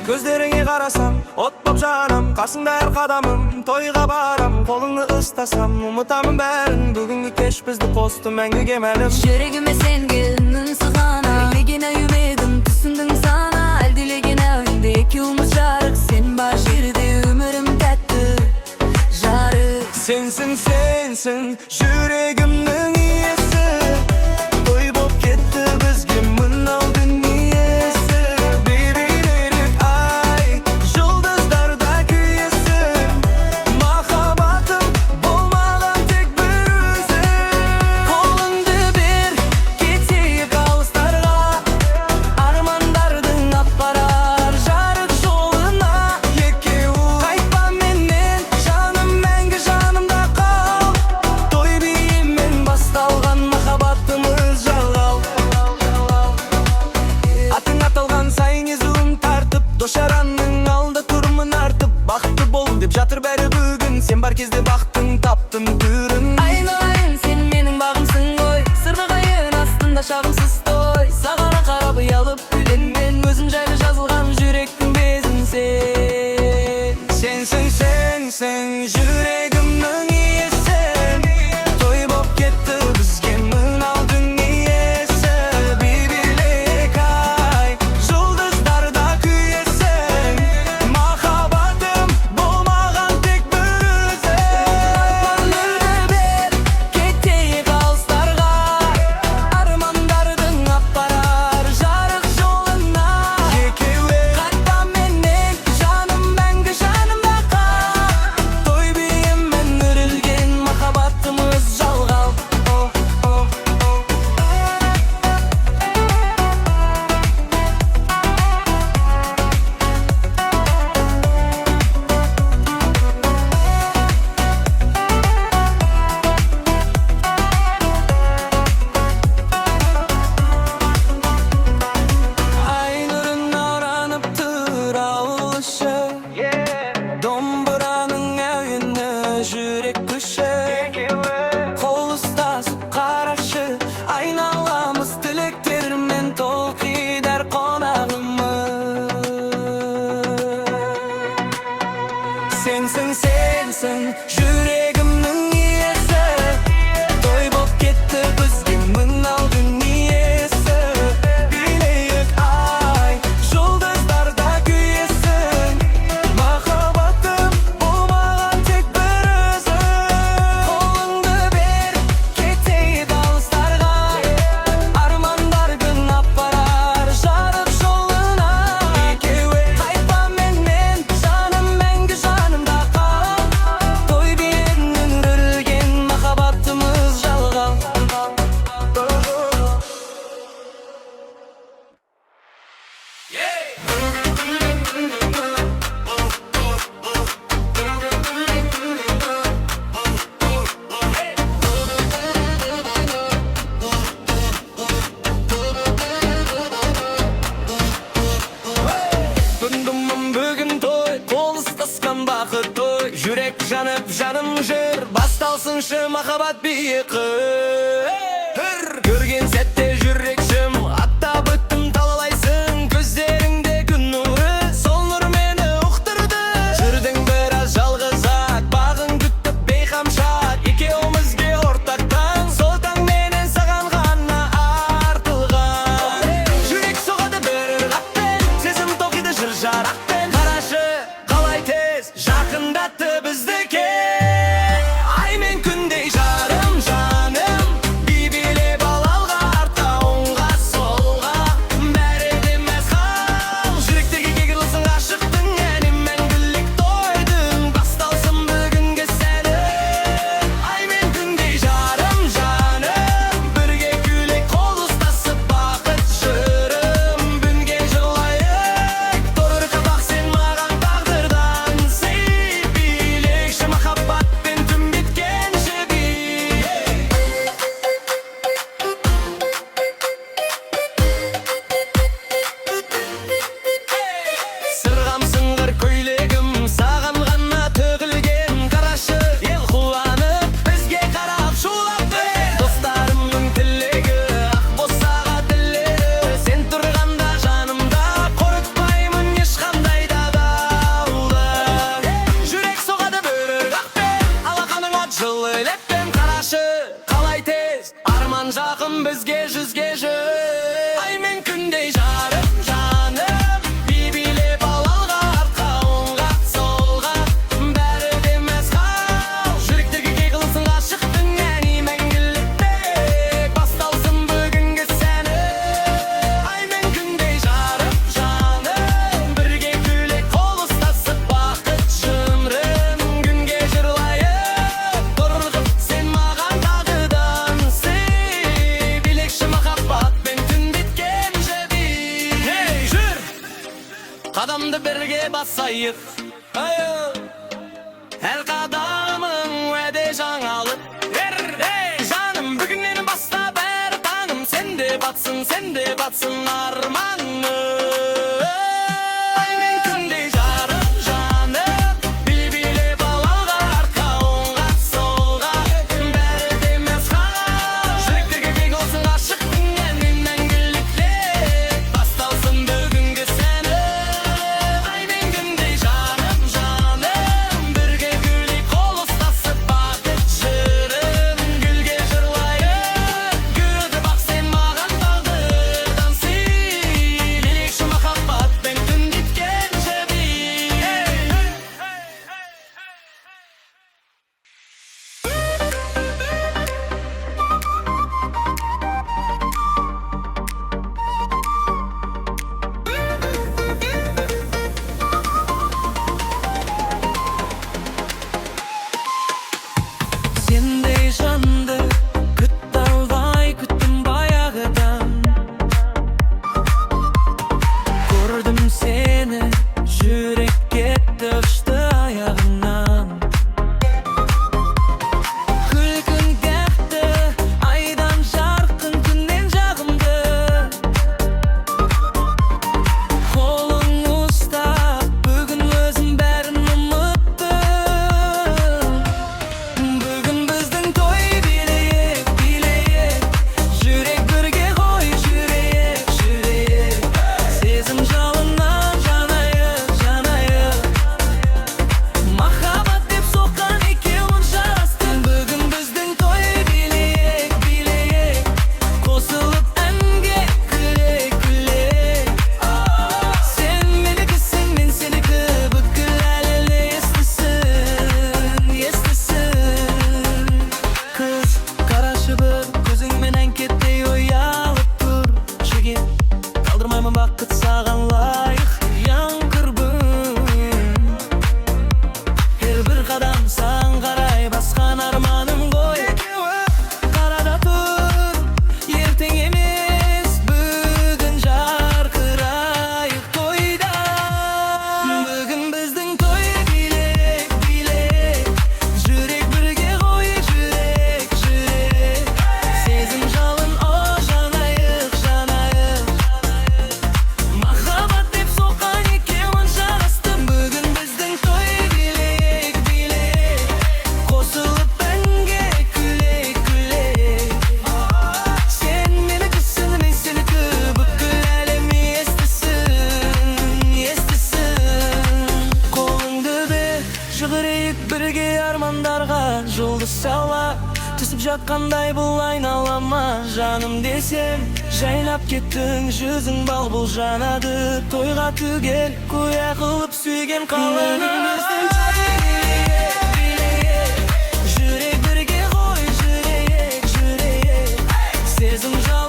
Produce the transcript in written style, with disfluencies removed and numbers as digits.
Gözlerine qarasam, ot bop janam, qasыңda her qadamım, toyga baram, kolunu ıstasam, umutamın bärin, bugünkü keş bizdi qostu мәңгі кемәлім. Жүрегіме сенгенің сығана, билеген үмедім түсіндің сана, әлдилеген әуенде екі ұмыт жарық, сен бар жерде өмірім тәтті жарық. Sensin, жүрегімнің иесі, той боп кетті бізге мынау дүниесі. Бейбилерік ай, жұлдыздарда күйесің, махаббатым болмаған тек бір өзің. Қолыңды бер, кетейік алыстарға, армандардың апарар жарық жолына. Екеуі қайтпа менен, жаным мәңгі жанымда қал. Той биімен басталған махаббатымыз жалғау. Атың аталған сайын езуім тартып, дошаранның алда тұрмын артып. Бақытты бол деп жатыр бәрі бүгін, сен бар кезде бақыттың таптым түрін. Айналайын, сен менің бағымсың ғой, сырлы қайын астында шағымсыз той. Саған қарап ұялып күлем мен, өзім жайлы жазылған жүректің безін сен. Sensin, жүрегімнің иесі, той боп кетті бізге мынау дүниесі. Бейбілек ай, жұлдыздарда күйесің, махаббатым болмаған тек бір өзің. Өмірді бер, кетейік алыстарға, армандардың апарар жарық жолына. Екеуі Қайтпа менен, жаным мәңгі жанымда қал. той биімен өрілген махаббатымыз жалғау. Ай нұрына оранып тұр ауыл іші, домбыраның әуені жүрек күші. Қол ұстасып қарашы, айналамыз тілектермен толқидар қонағымыз. Sensin, жүрегімнің иесі, той боп кетті бізге мынау дүниесі. Билейік ай, жұлдыздарда күйесің, махаббатым болмаған тек бір өзің. Қолыңды бер, кетейік алыстарға, армандардың апарар жарық жолына. Екеуі қайтпа менен, жаным мәңгі жанымда қал. Той биімен өрілген махаббатымыз жалғау. Бүгін той, қол ұстасқан бақыт той, жүрек жанып жаным жыр, басталсыншы махаббат биіқі. Көрген сәтте жүрекшім, аттап өттім талалайсың, көздеріңде күн нұры, сол нұр мені ұқтырды. Жүрдің біраз жалғыз ақ, бағың күттіп бейқам шат, екеумізге ортақтан, сол таң менен саған ғана артылған. Жүрек соғады бір ырғақпен, сезім толқиды жыр жарақпен. Қарашы, қалай тез жақындатты бізді ке. Ай мен күндей жарым жаным, Qadamda birge basayıq Her qadamın vədə жаңалып Жаным бүгіннен бастап әр таңым Сенде батсын арманым Ай мен күндей жарым жаным Билеп ал алға артқа оңға солға Бәрі демес қағар Жүректерге бек олсын ғашық менен мәңгілік Басталсын бүгінгі сәнім Ай мен күндей жарым жаным Бірге күлейік қол ұстасып бақыт жырын Гүлге жырлайық Күрді бақ сен маған тағдырдан сый Билейікші махаббатпен түндеткен жебей Сендей жанды күтті албай күттім баяғыдан Көрдім сені жүрек кетті ұшты аяғынан Күлкің тәтті айдан жарқын күннен жағымды Қолың ұстап бүгін өзім бәрін ұмыттым Бүгін біздің той билейік Жүрек бірге ғой жүрейік Сезім жалыннан жанайық Махаббат деп соққан екеуін жарасты Бүгін біздің той билейік Қосылып әнге күлейік Сен менікісің, мен сенікі бүкіл әлем естісін Қыз, қарашы бір көзіңмен әнкеттей оялып тұр Шегет, қалдырмаймын бақыт саған лайық яңғырбын Бір қадам саған қарай басқан арманым ғой Қарада тұр, ертең емес бүгін жарқырайық тойда Бүгін біздің той билейік Жүрек бірге ғой жүрейік Сезім жалын о жанайық Махаббат деп соққан екеуін жарасты Бүгін біздің той билейік Қосылып әнге күлейік Сен менікісің, мен сенікі бүкіл әлем естісін Қолыңды бер, жүгірейік бірге армандарға Жұлдыз сала түсіп жатқандай бұл айналама Жаным десем, жайнап кеттің жүзің бал бұл жанады Тойға түгел, қоя қылып сүйген қаланым Жүрек бірге ғой жүрейік Сезім жал